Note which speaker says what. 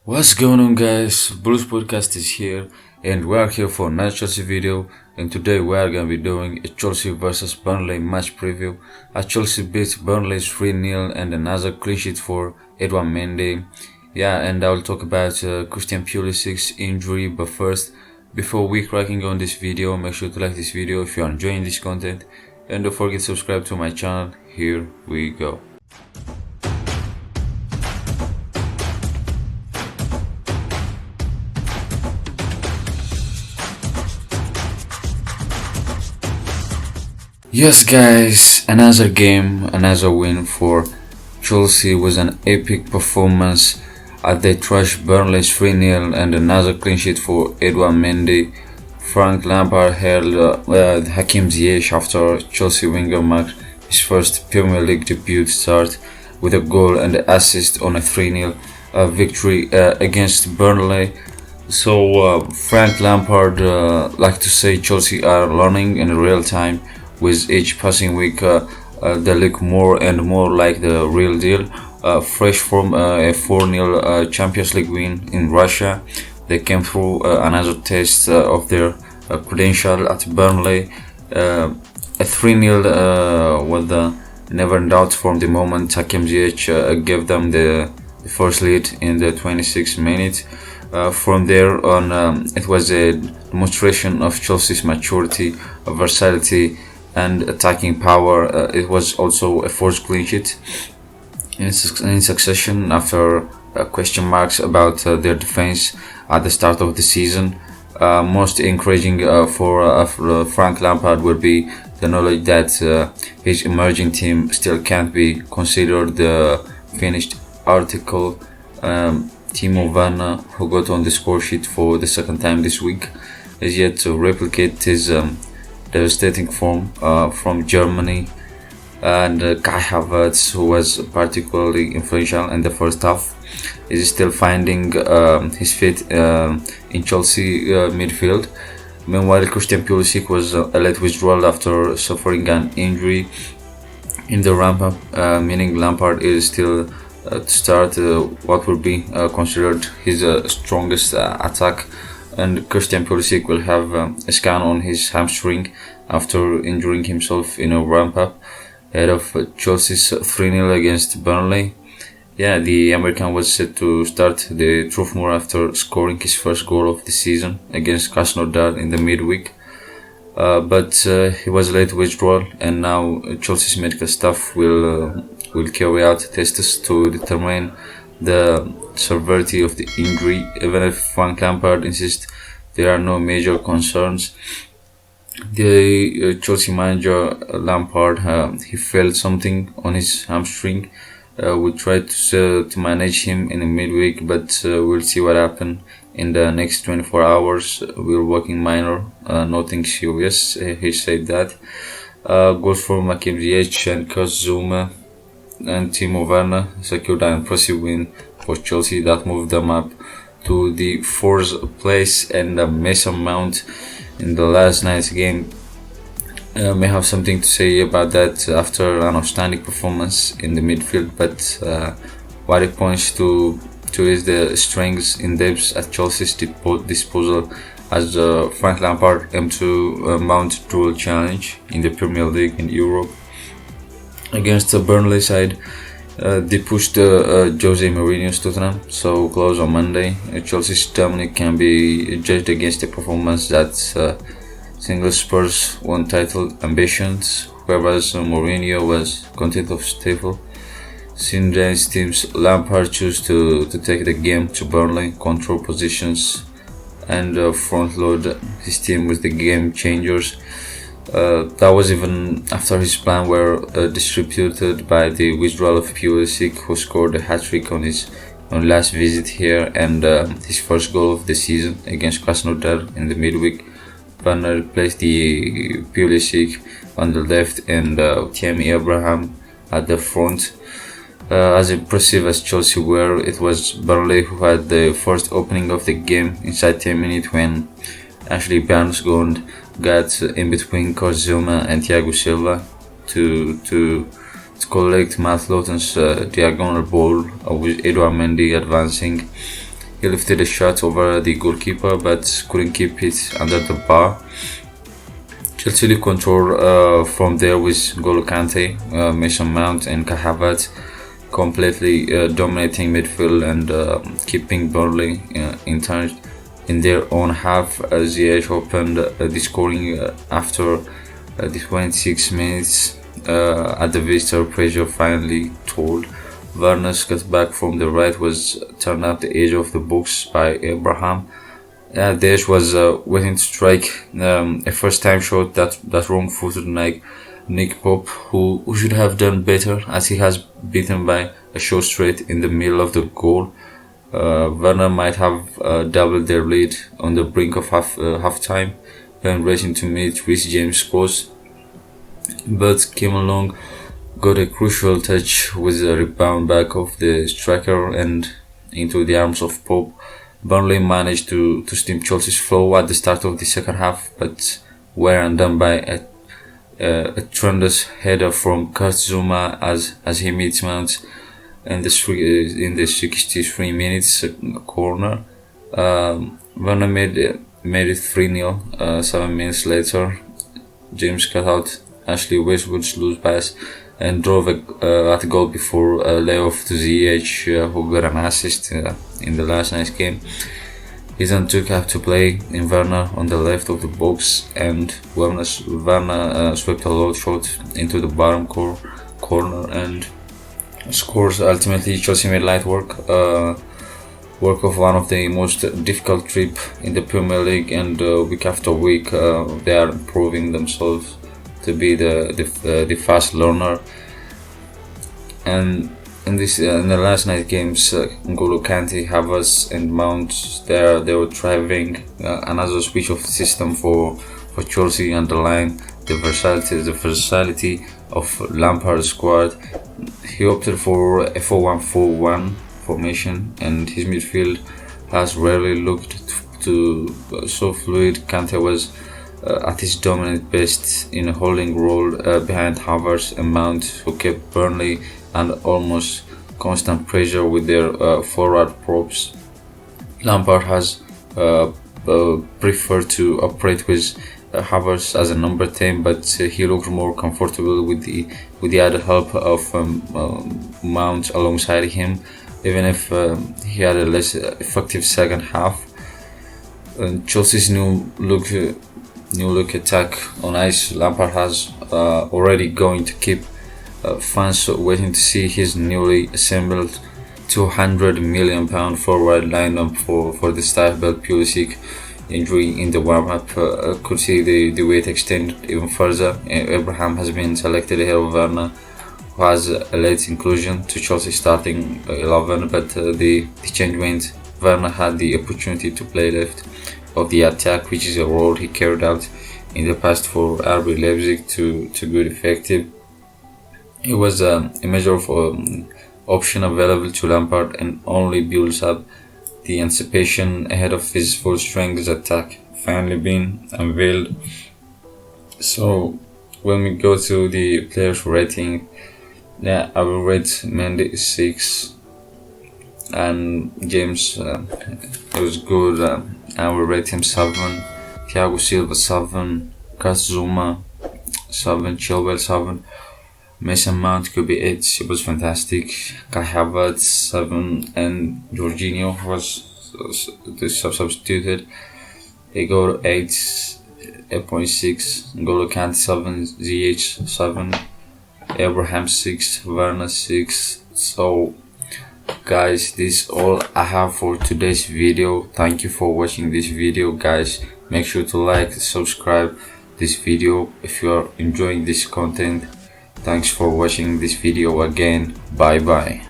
Speaker 1: What's going on, guys? Blues Podcast is here, and we are here for another Chelsea video. And today we are gonna be doing a Chelsea versus Burnley match preview. As Chelsea beat Burnley 3-0 and another clean sheet for Edouard Mendy. Yeah, and I will talk about Christian Pulisic's injury. But first, before we cracking on this video, make sure to like this video if you are enjoying this content, and don't forget to subscribe to my channel. Here we go. Yes, guys, another game, another win for Chelsea with an epic performance as they trashed Burnley 3-0 and another clean sheet for Edouard Mendy. Frank Lampard held Hakim Ziyech after Chelsea winger marked his first Premier League debut start with a goal and assist on a 3-0 victory against Burnley. So Frank Lampard like to say Chelsea are learning in real time. With each passing week, they look more and more like the real deal. Fresh from a 4-0 Champions League win in Russia, they came through another test of their credential at Burnley. A 3-0 was never in doubt from the moment Hakim Ziyech gave them the first lead in the 26th minute. From there on, it was a demonstration of Chelsea's maturity, versatility, and attacking power. It was also a fourth clean sheet in succession after question marks about their defense at the start of the season. Most encouraging for Frank Lampard would be the knowledge that his emerging team still can't be considered the finished article. Timo Werner, who got on the score sheet for the second time this week, is yet to replicate his devastating form from Germany, and Kai Havertz, who was particularly influential in the first half, is still finding his feet in Chelsea midfield. Meanwhile, Christian Pulisic was a late withdrawal after suffering an injury in the ramp-up, meaning Lampard is still to start what would be considered his strongest attack. And Christian Pulisic will have a scan on his hamstring after injuring himself in a ramp-up ahead of Chelsea's 3-0 against Burnley. Yeah, the American was set to start the Truthmore after scoring his first goal of the season against Krasnodar in the midweek. But he was late withdrawal, and now Chelsea's medical staff will carry out tests to determine the severity of the injury. Even if Frank Lampard insists there are no major concerns, the Chelsea manager Lampard he felt something on his hamstring. We tried to manage him in the midweek, but we'll see what happens in the next 24 hours. We're working minor, nothing serious. He said that. Goals from Hakim Ziyech and Zuma and Timo Werner secured an impressive win for Chelsea that moved them up to the fourth place, and Mason Mount in the last night's game may have something to say about that after an outstanding performance in the midfield. But what it points to is the strengths in depth at Chelsea's disposal as Frank Lampard aims to mount dual challenge in the Premier League in Europe. Against the Burnley side, they pushed Jose Mourinho's Tottenham so close on Monday. Chelsea's dominance can be judged against a performance that single Spurs won title ambitions, whereas Mourinho was content of stable. Since teams, Lampard chose to take the game to Burnley, control positions, and front load his team with the game changers. That was even after his plan were distributed by the withdrawal of Pulisic, who scored a hat-trick on his last visit here and his first goal of the season against Krasnodar in the midweek. Werner replaced the Pulisic on the left and Tammy Abraham at the front. As impressive as Chelsea were, it was Burnley who had the first opening of the game inside 10 minutes when Ashley Barnes got in between Zuma and Thiago Silva to collect Matt Lawton's diagonal ball with Edouard Mendy advancing He lifted a shot over the goalkeeper but couldn't keep it under the bar. Chelsea took control from there with N'Golo Kante, Mason Mount and Kai Havertz completely dominating midfield and keeping Burnley in their own half. Ziyech opened the scoring after the 26 minutes at the visitor. Pressure finally told. Werner's cutback from the right was turned up the edge of the box by Abraham. Ziyech was waiting to strike a first-time shot that wrong-footed Nick Pope, who should have done better as he has beaten by a shot straight in the middle of the goal. Werner might have doubled their lead on the brink of half-time when racing to meet Reece James' scores, but came along, got a crucial touch with a rebound back of the striker and into the arms of Pope. Burnley managed to stem Chelsea's flow at the start of the second half, but were undone by a tremendous header from Kurt Zouma as he meets Mount in the 63 minutes corner. Werner made it 3-0. 7 minutes later, James cut out Ashley Westwood's loose pass and drove at a goal before layoff to Ziyech, who got an assist in the last night's game. He then took up to play in Werner on the left of the box, and Werner swept a low shot into the bottom corner and scores. Ultimately, Chelsea made light work of one of the most difficult trip in the Premier League, and week after week they are proving themselves to be the fast learner. And in the last night games, N'Golo Kante, Havertz and Mount, they were thriving. Another switch of system for Chelsea underlined the versatility of Lampard's squad. He opted for a 4-1-4-1 formation, and his midfield has rarely looked so fluid. Kante was at his dominant best in a holding role behind Havertz and Mount, who kept Burnley under almost constant pressure with their forward props. Lampard has preferred to operate with Havertz as a number 10, but he looked more comfortable with the added help of Mount alongside him, even if he had a less effective second half. Chelsea's new look attack on ice, Lampard has already going to keep fans waiting to see his newly assembled £200 million forward lineup for the staff. But Pulisic injury in the warm-up could see the wait extend even further. Abraham has been selected ahead of Werner, who has a late inclusion to Chelsea starting 11, but the change meant Werner had the opportunity to play left of the attack, which is a role he carried out in the past for RB Leipzig to good effective. It was a measure of option available to Lampard and only builds up the anticipation ahead of his full strength attack finally being unveiled. So when we go to the players rating, I will rate Mendy 6 and James it was good. I will rate him 7, Thiago Silva 7, Zouma 7, Chilwell 7, Mason Mount could be 8, it was fantastic. Kai Havertz 7, and Jorginho was substituted. He got 8.6, N'Golo Kante 7, Ziyech 7, Abraham 6, Werner 6. So guys, this is all I have for today's video. Thank you for watching this video, guys. Make sure to like, subscribe this video if you are enjoying this content. Thanks for watching this video again. Bye bye.